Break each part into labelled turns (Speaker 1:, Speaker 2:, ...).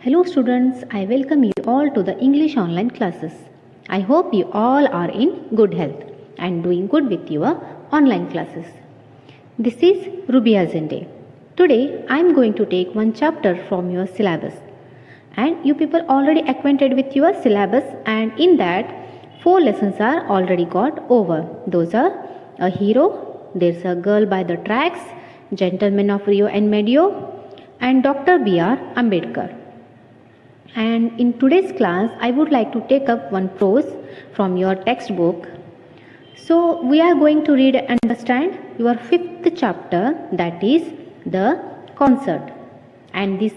Speaker 1: Hello students, I welcome you all to the English online classes. I hope you all are in good health and doing good with your online classes. This is Rubia Zende. Today I am going to take one chapter from your syllabus. And you people already acquainted with your syllabus, and in that 4 lessons are already got over. Those are a hero, there's a girl by the tracks, Gentlemen of Rio and Medio, and Dr. B.R. Ambedkar. And in today's class, I would like to take up one prose from your textbook. So we are going to read and understand your 5th chapter, that is the concert. And this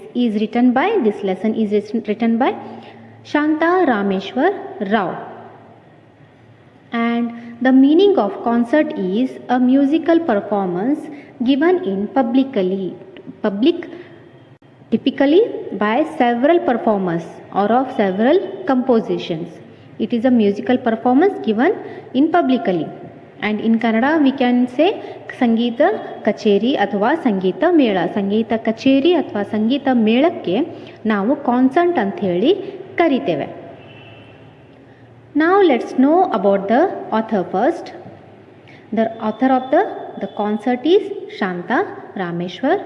Speaker 1: lesson is written by Shanta Rameshwar Rao. And the meaning of concert is a musical performance given in typically by several performers or of several compositions. It is a musical performance given in publicly. And in Kannada we can say Sangeeta Kacheri ಅಥವಾ ಸಂಗೀತ ಮೇಳ. ಸಂಗೀತ ಕಚೇರಿ ಅಥವಾ ಸಂಗೀತ ಮೇಳಕ್ಕೆ ನಾವು concert ಅಂತ ಹೇಳಿ ಕರಿತೇವೆ. Now let's know about the author first. The author of the concert is Shanta Rameshwar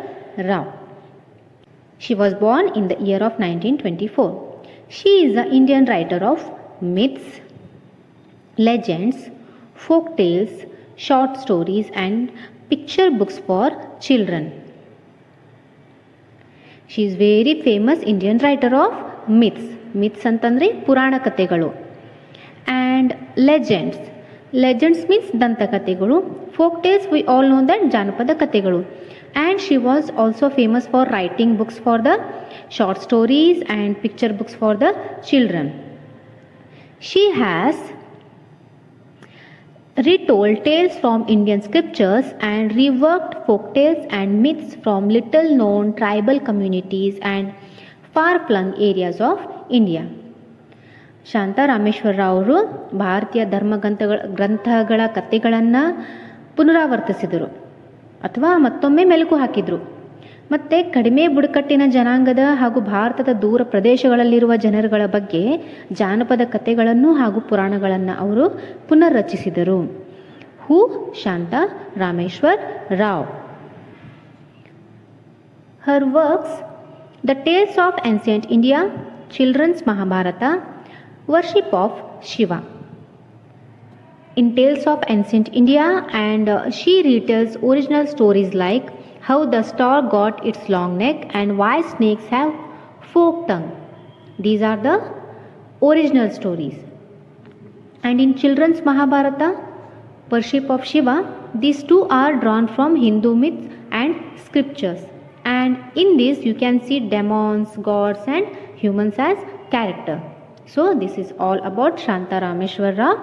Speaker 1: Rao. She was born in the year of 1924. She is an Indian writer of myths, legends, folk tales, short stories and picture books for children. She is very famous Indian writer of myths. Myths ಅಂತಂದ್ರೆ ಪುರಾಣ ಕಥೆಗಳು. And legends. Legends means ದಂತಕಥೆಗಳು. Folk tales we all know that ಜಾನಪದ ಕಥೆಗಳು. And she was also famous for writing books for the short stories and picture books for the children. She has retold tales from Indian scriptures and reworked folk tales and myths from little known tribal communities and far-flung areas of India. Shanta Rameshwara Rao ಅವರು ಭಾರತೀಯ ಗ್ರಂಥಗಳ ಕಥೆಗಳನ್ನು ಪುನರಾವರ್ತಿಸಿದರು ಅಥವಾ ಮತ್ತೊಮ್ಮೆ ಮೆಲುಕು ಹಾಕಿದರು. ಮತ್ತು ಕಡಿಮೆ ಬುಡಕಟ್ಟಿನ ಜನಾಂಗದ ಹಾಗೂ ಭಾರತದ ದೂರ ಪ್ರದೇಶಗಳಲ್ಲಿರುವ ಜನರುಗಳ ಬಗ್ಗೆ ಜಾನಪದ ಕಥೆಗಳನ್ನು ಹಾಗೂ ಪುರಾಣಗಳನ್ನು ಅವರು ಪುನರ್ರಚಿಸಿದರು. Who Shanta Rameshwar Rao. Her works the tales of ancient India, children's Mahabharata, worship of Shiva. In Tales of Ancient India, and she retells original stories like how the star got its long neck and why snakes have forked tongue. These are the original stories. And in Children's Mahabharata, worship of Shiva, these two are drawn from Hindu myths and scriptures. And in this you can see demons, gods and humans as character. So this is all about Shanta Rameshwar Rao.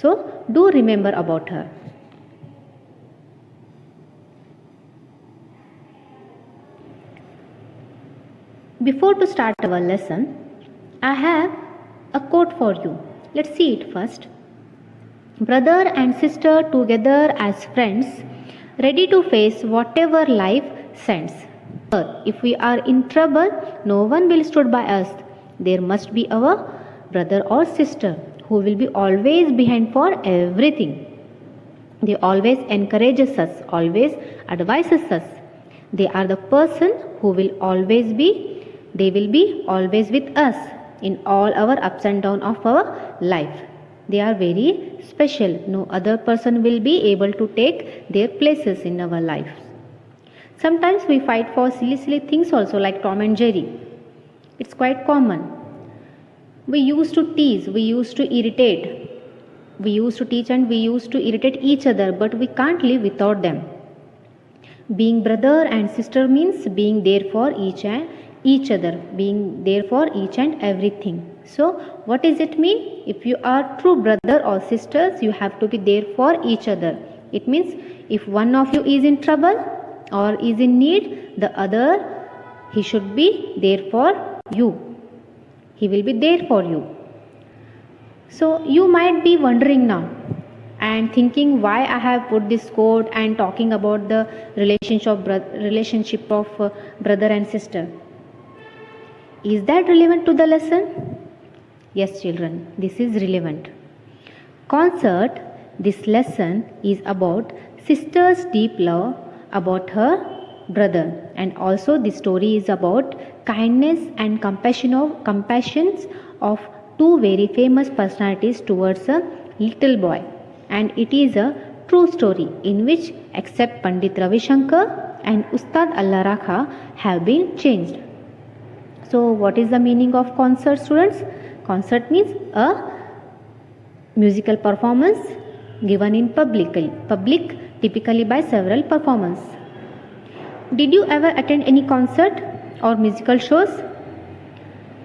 Speaker 1: So do remember about her. Before to start our lesson, I have a quote for you. Let's see it first. Brother and sister together as friends, ready to face whatever life sends. If we are in trouble, no one will stand by us. There must be our brother or sister who will be always behind for everything. They always encourages us, always advises us. They are the person who will always be with us in all our ups and downs of our life. They are very special. No other person will be able to take their places in our life. Sometimes we fight for silly things also, like Tom and Jerry. It's quite common. We used to tease, we used to irritate, we used to teach and we used to irritate each other, but we can't live without them. Being brother and sister means being there for each other, being there for each and everything. So what does it mean? If you are true brother or sisters, you have to be there for each other. It means if one of you is in trouble or is in need, the other, he should be there for you. He will be there for you. So you might be wondering now and thinking why I have put this quote and talking about the relationship of brother and sister. Is that relevant to the lesson? Yes, children, this is relevant. Concert, this lesson is about sister's deep love about her brother, and also the story is about kindness and compassions of two very famous personalities towards a little boy, and it is a true story in which except Pandit Ravi Shankar and Ustad Allah Rakha have been changed. So what is the meaning of concert, students? Concert means a musical performance given in public typically by several performers. Did you ever attend any concert or musical shows?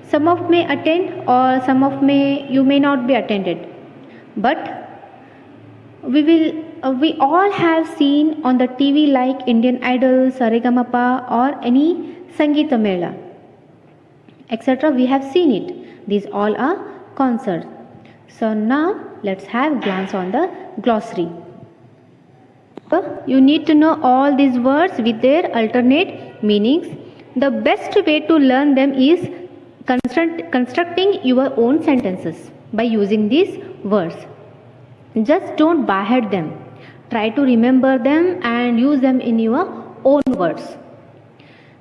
Speaker 1: Some of may attend or some of you may not be attended, but we all have seen on the TV like Indian Idol, Saregamapa or any Sangeeta Mela, etc. We have seen it. These all are concerts. So now let's have a glance on the glossary. You need to know all these words with their alternate meanings. The best way to learn them is constructing your own sentences by using these words. Just don't by-head them. Try to remember them and use them in your own words.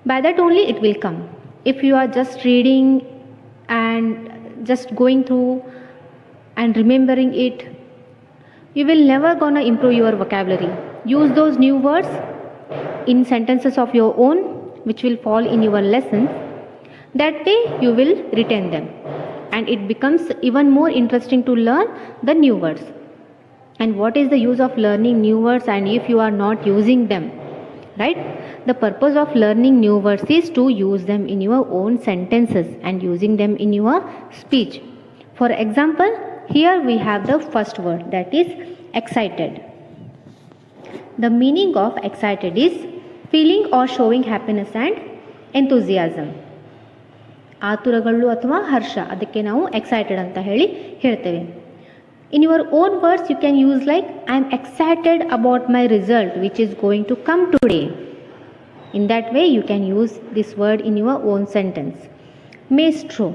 Speaker 1: By that only it will come. If you are just reading and just going through and remembering it, you will never gonna improve your vocabulary. Use those new words in sentences of your own which will fall in your lessons. That way you will retain them and it becomes even more interesting to learn the new words. And what is the use of learning new words and if you are not using them, right? The purpose of learning new words is to use them in your own sentences and using them in your speech. For example, here we have the first word, that is excited. The meaning of excited is feeling or showing happiness and enthusiasm. ಆತುರಗಳು ಅಥವಾ ಹರ್ಷ, ಅದಕ್ಕೆ ನಾವು excited ಅಂತ ಹೇಳ್ತೇವೆ. In your own words you can use like I am excited about my result which is going to come today. In that way you can use this word in your own sentence. Maestro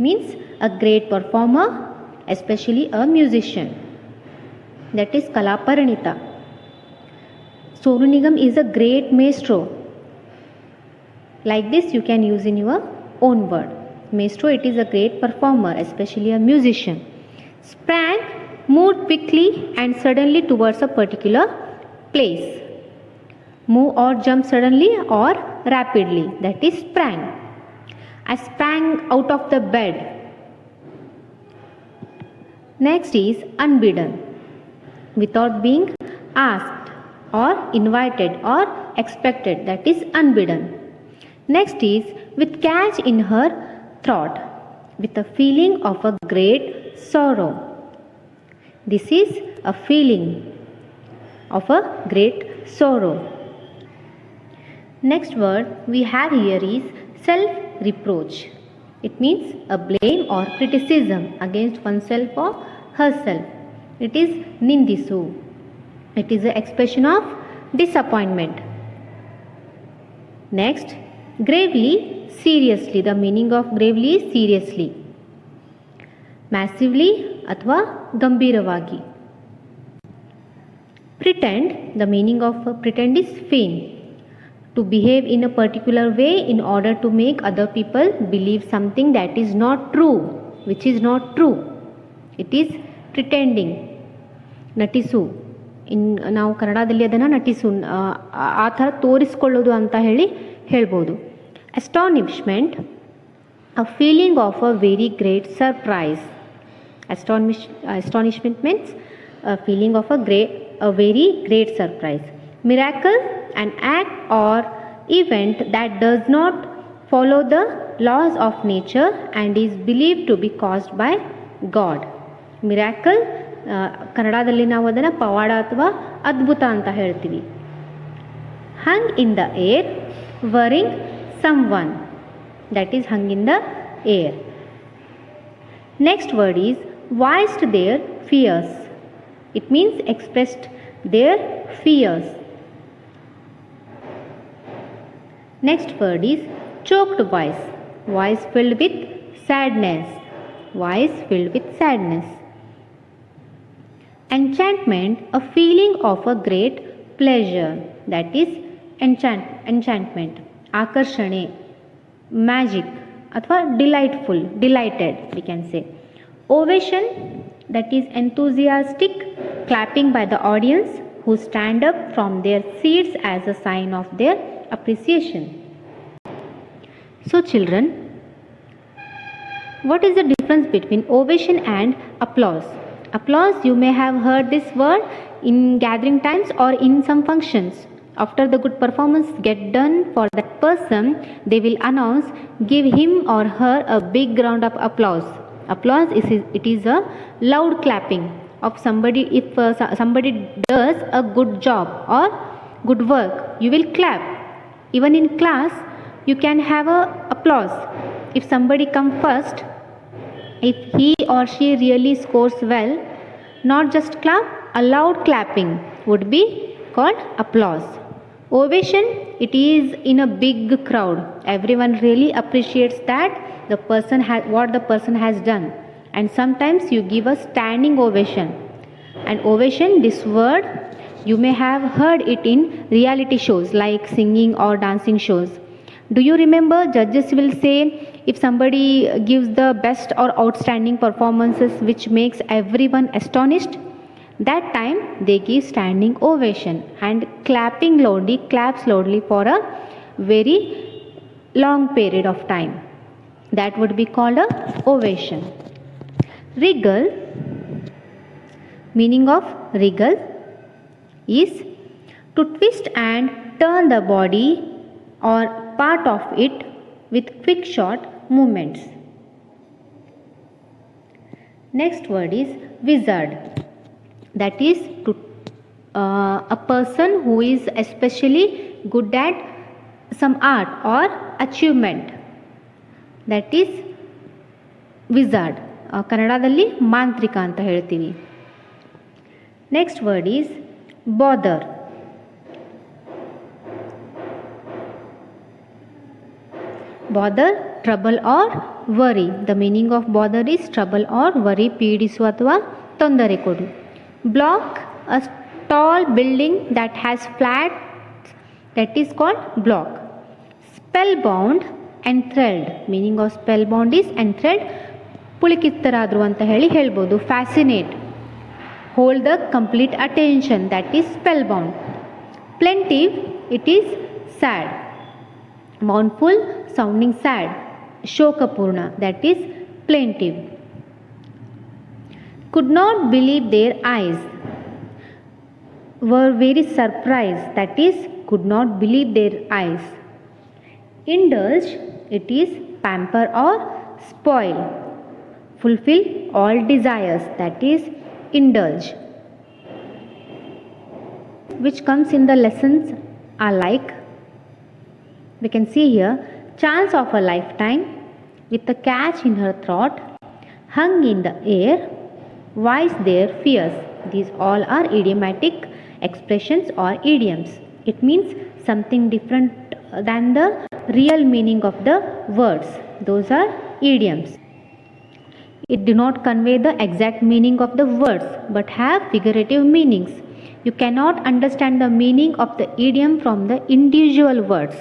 Speaker 1: means a great performer, especially a musician. That is Kalaparanita. Sonu Nigam is a great maestro. Like this you can use in your own word. Maestro, it is a great performer, especially a musician. Sprang, moved quickly and suddenly towards a particular place. Move or jump suddenly or rapidly, that is sprang. I sprang out of the bed. Next is unbidden, without being asked or invited or expected, that is unbidden. Next is with catch in her throat, with a feeling of a great sorrow. This is a feeling of a great sorrow. Next word we have here is self-reproach. It means a blame or criticism against oneself or herself. It is nindisu. It is an expression of disappointment. Next, gravely, seriously. The meaning of gravely is seriously. Massively athwa gambiravagi. Pretend, the meaning of pretend is feign. To behave in a particular way in order to make other people believe something that is not true, which is not true. It is pretending. ನಟಿಸು, ನಾವು ಕನ್ನಡದಲ್ಲಿ ಅದನ್ನು ನಟಿಸು, ಆ ಥರ ತೋರಿಸ್ಕೊಳ್ಳೋದು ಅಂತ ಹೇಳ್ಬೋದು. Astonishment, a feeling of a very great surprise. Astonishment means a feeling of a very great surprise. Miracle, an act or event that does not follow the laws of nature and is believed to be caused by God. Miracle, ಕನ್ನಡದಲ್ಲಿ ನಾವು ಅದನ್ನು ಪವಾಡ ಅಥವಾ ಅದ್ಭುತ ಅಂತ ಹೇಳ್ತೀವಿ. Hung in the air, worrying someone, that is hung in the air. Next word is voiced their fears. It means expressed their fears. Next word is choked voice. voice filled with sadness, voice filled with sadness. Enchantment, a feeling of a great pleasure, that is enchantment. Akarshane, magic अथवा delightful, delighted we can say. Ovation, that is enthusiastic clapping by the audience who stand up from their seats as a sign of their appreciation. So children, what is the difference between ovation and applause? Applause, you may have heard this word in gathering times or in some functions. After the good performance get done for that person, they will announce, give him or her a big round of applause. Applause is a loud clapping of somebody. If somebody does a good job or good work, you will clap. Even in class, you can have a applause. If somebody come first, if he or she really scores well, not just clap, a loud clapping would be called applause. Ovation, it is in a big crowd. Everyone really appreciates that what the person has done, and sometimes you give a standing ovation. And ovation, this word, you may have heard it in reality shows like singing or dancing shows. Do you remember judges will say, if somebody gives the best or outstanding performances which makes everyone astonished, that time they give standing ovation and claps loudly for a very long period of time. That would be called a ovation. Wriggle, meaning of wriggle is to twist and turn the body or part of it with quick short movements. Next word is wizard. That is a person who is especially good at some art or achievement. That is wizard. ಕನ್ನಡದಲ್ಲಿ ಮಾಂತ್ರಿಕ ಅಂತ ಹೇಳ್ತೀವಿ. Next word is bother. Bother, trouble or worry. The meaning of bother is trouble or worry, ಪೀಡಿಸು ಅಥವಾ ತೊಂದರೆ ಕೊಡು. Block, a tall building that has flats, that is called block. Spellbound, enthralled. Meaning of spellbound is enthralled, ಪುಳಿಕಿತ್ತರಾದರು ಅಂತ ಹೇಳ್ಬೋದು. Fascinate, hold the complete attention, that is spellbound. Plaintive, it is sad, mournful, sounding sad. Shokapurna, that is plaintive. Could not believe their eyes, were very surprised, that is could not believe their eyes. Indulge, it is pamper or spoil. Fulfill all desires, that is indulge. Which comes in the lessons are like, we can see here, chance of a lifetime, with a catch in her throat, hung in the air, wise their fears. These all are idiomatic expressions or idioms. It means something different than the real meaning of the words. Those are idioms. It do not convey the exact meaning of the words but have figurative meanings. You cannot understand the meaning of the idiom from the individual words.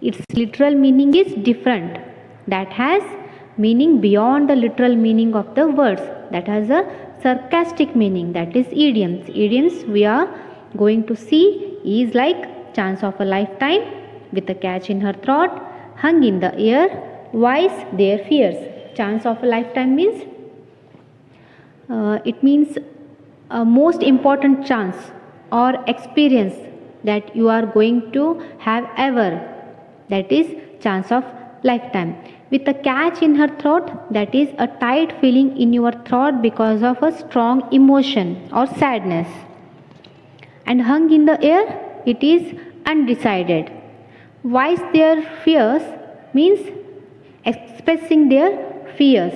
Speaker 1: Its literal meaning is different. That has meaning beyond the literal meaning of the words. That has a sarcastic meaning, that is idioms. Idioms we are going to see is like chance of a lifetime, with a catch in her throat, hung in the air, wise their fears. Chance of a lifetime means it means a most important chance or experience that you are going to have ever, that is chance of lifetime. With a catch in her throat, that is a tight feeling in your throat because of a strong emotion or sadness. And hung in the air, it is undecided. Voice their fears means expressing their fears.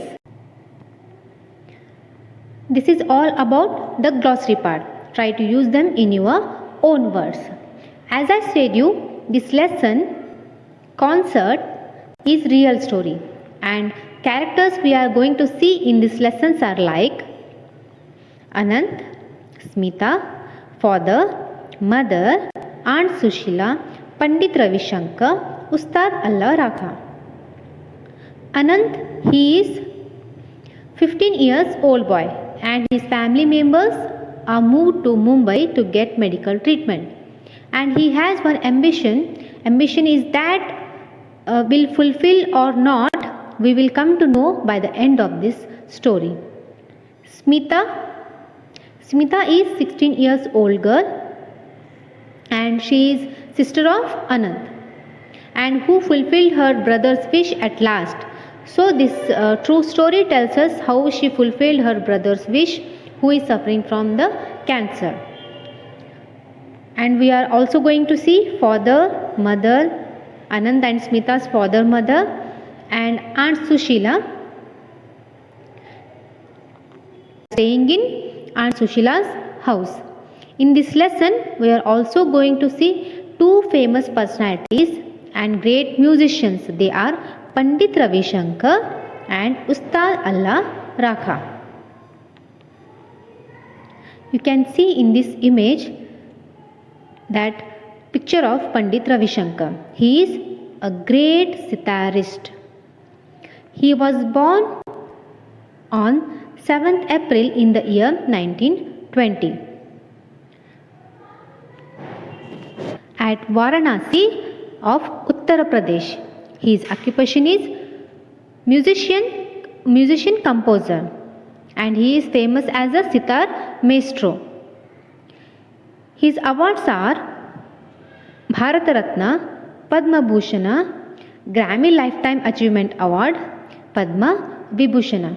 Speaker 1: This is all about the glossary part. Try to use them in your own words. As I said you, this lesson, concert, is real story, and characters we are going to see in these lessons are like Anant, Smita, father, mother, Aunt Sushila, Pandit Ravi Shankar, Ustad Allah Rakha. Anant, he is 15 years old boy and his family members are moved to Mumbai to get medical treatment. And he has one ambition. Ambition is that will fulfill or not, we will come to know by the end of this story. Smita is 16 years old girl and she is sister of Anant and who fulfilled her brother's wish at last. So this true story tells us how she fulfilled her brother's wish who is suffering from the cancer. And we are also going to see father, mother, Anand and Smita's father, mother and Aunt Sushila staying in Aunt Sushila's house. In this lesson, we are also going to see two famous personalities and great musicians. They are Pandit Ravi Shankar and Ustad Allah Rakha. You can see in this image that picture of Pandit Ravi Shankar. He is a great sitarist. He was born on 7th April in the year 1920 at Varanasi of Uttar Pradesh. His occupation is musician composer and he is famous as a sitar maestro. His awards are Bharat Ratna, Padma Bhushana, Grammy Lifetime Achievement Award, Padma Vibhushana.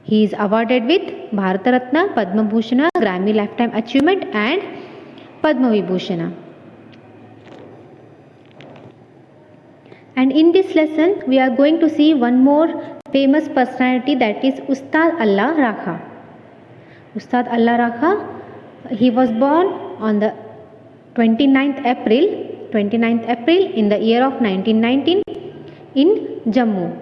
Speaker 1: He is awarded with Bharat Ratna, Padma Bhushana, Grammy Lifetime Achievement and Padma Vibhushana. And in this lesson, we are going to see one more famous personality, that is Ustad Allah Rakha. Ustad Allah Rakha, he was born on the 29th April in the year of 1919 in Jammu.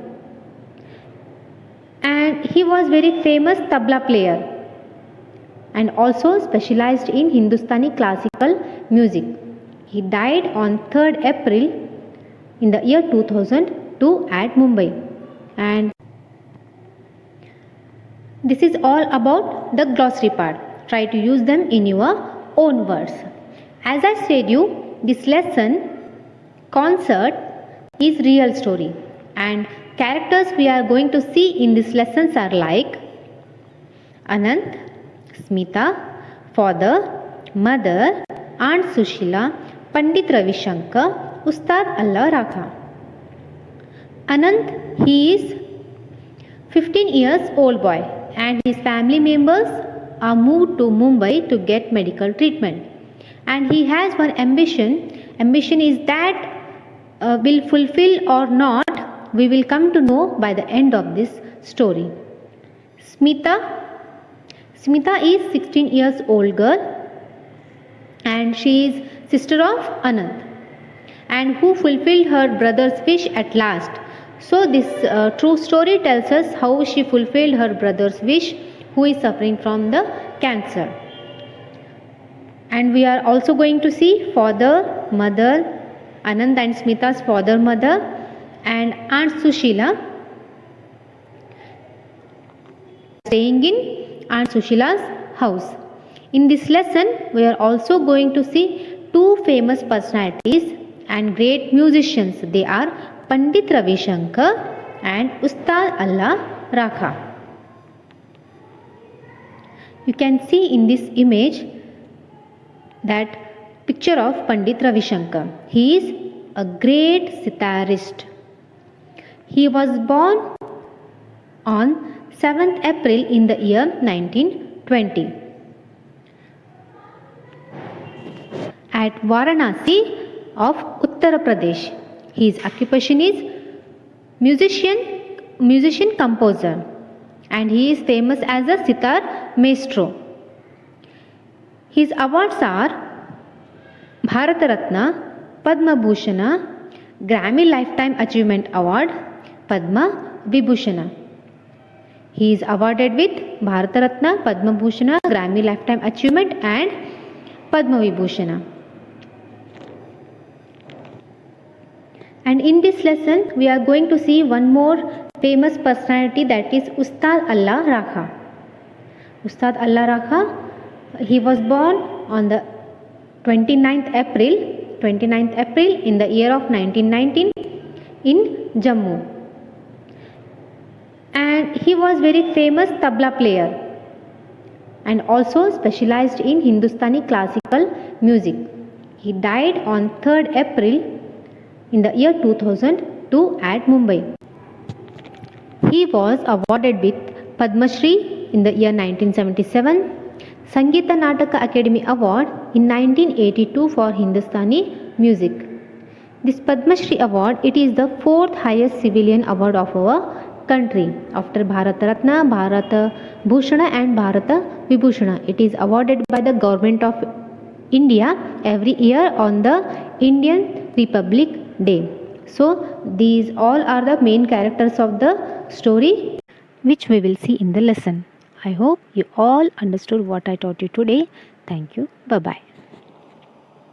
Speaker 1: And he was very famous tabla player and also specialized in Hindustani classical music. He died on 3rd April in the year 2002 at Mumbai. And this is all about the glossary part. Try to use them in your own words. As I said you, this lesson concert is real story and characters we are going to see in these lessons are like Anant, Smita, father, mother, Aunt Sushila, Pandit Ravi Shankar, Ustad Allah Rakha. Anant, he is 15 years old boy and his family members are moved to Mumbai to get medical treatment. And he has one ambition. Ambition is that will fulfill or not, we will come to know by the end of this story. Smita is 16 years old girl and she is sister of Anant and who fulfilled her brother's wish at last. So this true story tells us how she fulfilled her brother's wish who is suffering from the cancer. And we are also going to see father, mother, Anand and Smita's father, mother and Aunt Sushila staying in Aunt Sushila's house. In this lesson, we are also going to see two famous personalities and great musicians. They are Pandit Ravi Shankar and Ustad Allah Rakha. You can see in this image that picture of Pandit Ravi Shankar. He is a great sitarist. He was born on 7th April in the year 1920 at Varanasi of Uttar Pradesh. His occupation is musician composer and he is famous as a sitar maestro. His awards are Bharat Ratna, Padma Bhushana, Grammy Lifetime Achievement Award, Padma Vibhushana. He is awarded with Bharata Ratna, Padma Bhushana, Grammy Lifetime Achievement and Padma Vibhushana. And in this lesson, we are going to see one more famous personality, that is Ustad Allah Rakha. Ustad Allah Rakha, he was born on the 29th April in the year of 1919 in Jammu. And he was very famous tabla player and also specialized in Hindustani classical music. He died on 3rd April in the year 2002 at Mumbai. He was awarded with Padma Shri in the year 1977, Sangeeta Nataka Academy Award in 1982 for Hindustani music. This Padma Shri award, it is the 4th highest civilian award of our country after Bharata Ratna, Bharata Bhushana and Bharata Vibhushana. It is awarded by the government of India every year on the Indian Republic Day. So these all are the main characters of the story which we will see in the lesson. I hope you all understood what I taught you today. Thank you. Bye-bye.